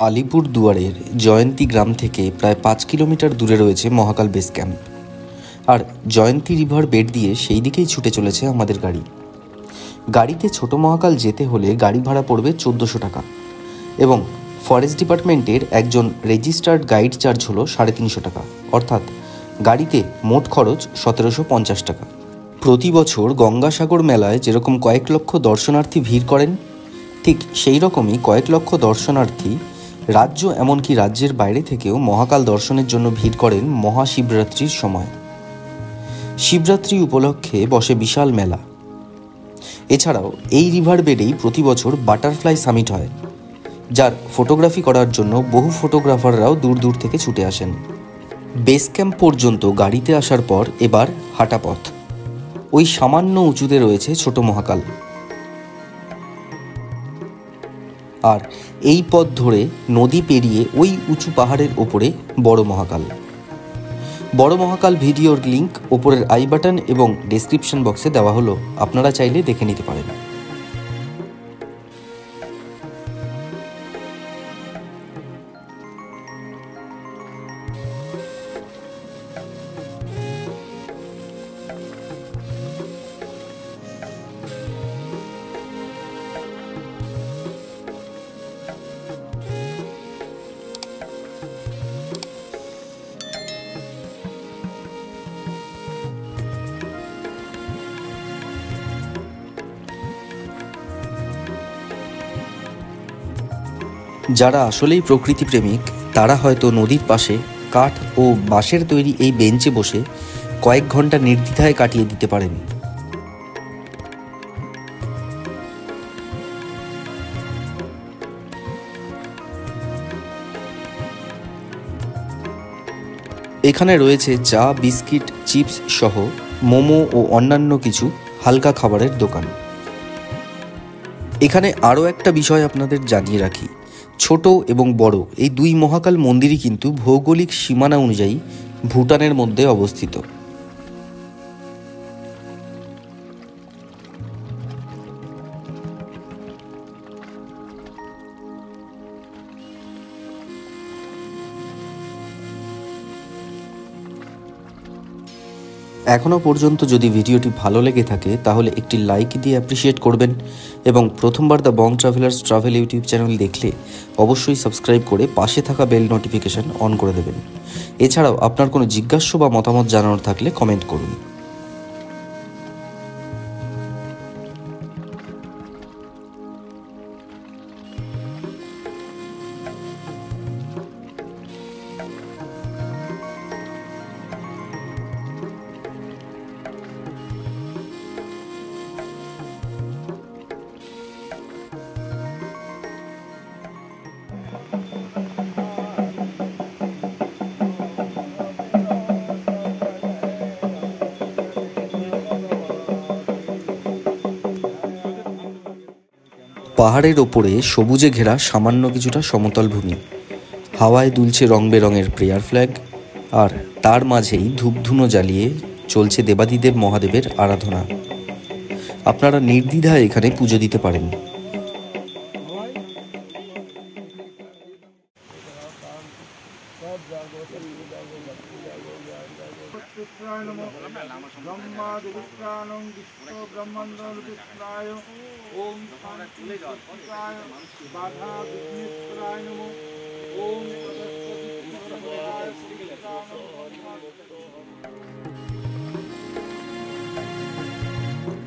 আলিপুরদুয়ারের জয়ন্তী গ্রাম থেকে প্রায় 5 কিলোমিটার দূরে রয়েছে মহাকাল বেস ক্যাম্প। আর জয়ন্তী রিভার বেড দিয়ে সেই দিকেই ছুটে চলেছে আমাদের গাড়ি। গাড়িতে ছোট মহাকাল যেতে হলে গাড়ি ভাড়া পড়বে 1400 টাকা এবং ফরেস্ট ডিপার্টমেন্টের একজন রেজিস্টার্ড গাইড চার্জ হলো 350 টাকা, অর্থাৎ গাড়িতে মোট খরচ 1750 টাকা। প্রতি বছর গঙ্গাসাগর মেলায় যেরকম কয়েক লক্ষ দর্শনার্থী ভিড় করেন, ঠিক সেই রকমই কয়েক লক্ষ দর্শনার্থী রাজ্য এমনকি রাজ্যের বাইরে থেকেও মহাকাল দর্শনের জন্য ভিড় করেন মহাশিবরাত্রির সময়। শিবরাত্রি উপলক্ষে বসে বিশাল মেলা। এছাড়াও এই রিভার বেডেই প্রতি বছর বাটারফ্লাই সামিট হয়, যার ফটোগ্রাফি করার জন্য বহু ফটোগ্রাফাররাও দূর দূর থেকে ছুটে আসেন। বেস ক্যাম্প পর্যন্ত গাড়িতে আসার পর এবার হাঁটা পথ। ওই সামান্য উঁচুতে রয়েছে ছোট মহাকাল, আর এই পথ ধরে নদী পেরিয়ে ওই উঁচু পাহাড়ের ওপরে বড় মহাকাল। বড় মহাকাল ভিডিওর লিঙ্ক ওপরের আই বাটন এবং ডেসক্রিপশন বক্সে দেওয়া হলো, আপনারা চাইলে দেখে নিতে পারেন। যারা আসলেই প্রকৃতি প্রেমিক তারা হয়তো নদীর পাশে কাঠ ও বাঁশের তৈরি এই বেঞ্চে বসে কয়েক ঘন্টা নির্দ্বিধায় কাটিয়ে দিতে পারেন। এখানে রয়েছে চা, বিস্কিট, চিপস সহ মোমো ও অন্যান্য কিছু হালকা খাবারের দোকান। এখানে আরও একটা বিষয় আপনাদের জানিয়ে রাখি, ছোট এবং বড় এই দুই মহাকাল মন্দিরই কিন্তু ভৌগোলিক সীমানা অনুযায়ী ভুটানের মধ্যে অবস্থিত। এখনও পর্যন্ত যদি ভিডিওটি ভালো লেগে থাকে তাহলে একটি লাইক দিয়ে অ্যাপ্রিসিয়েট করবেন এবং প্রথমবার the Bong travellers travel YouTube channel দেখলে অবশ্যই সাবস্ক্রাইব করে পাশে থাকা বেল নোটিফিকেশন অন করে দেবেন। এছাড়াও আপনার কোনো জিজ্ঞাসা বা মতামত জানানোর থাকলে কমেন্ট করুন। পাহাড়ের ওপরে সবুজে ঘেরা সামান্য কিছুটা সমতল ভূমি, হাওয়ায় দুলছে রং বেরঙের প্রেয়ার ফ্ল্যাগ, আর তার মাঝেই ধূপধুনো জ্বালিয়ে চলছে দেবাদিদেব মহাদেবের আরাধনা। আপনারা নির্দ্বিধায় এখানে পুজো দিতে পারেন।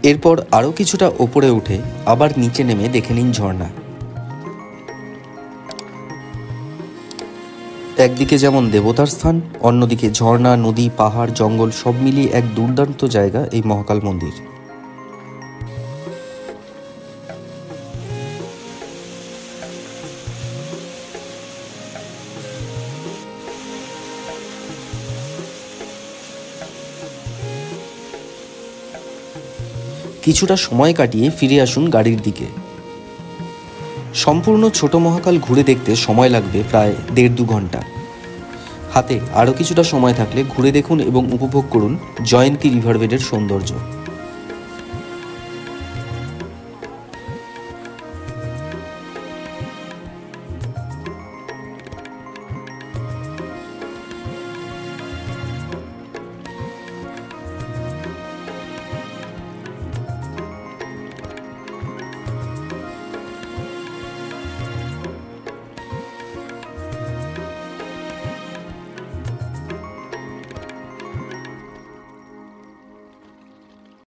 এরপর আরও কিছুটা ওপরে উঠে আবার নিচে নেমে দেখে নিন ঝর্ণা। একদিকে যেমন দেবতার স্থান, অন্যদিকে ঝর্ণা, নদী, পাহাড়, জঙ্গল সব মিলিয়ে এক দুর্দান্ত জায়গা এই মহাকাল মন্দির। কিছুটা সময় কাটিয়ে ফিরে আসুন গাড়ির দিকে। সম্পূর্ণ ছোট মহাকাল ঘুরে দেখতে সময় লাগবে প্রায় 1.5-2 ঘন্টা। হাতে আরও কিছুটা সময় থাকলে ঘুরে দেখুন এবং উপভোগ করুন জয়ন্তী রিভার বেডের সৌন্দর্য।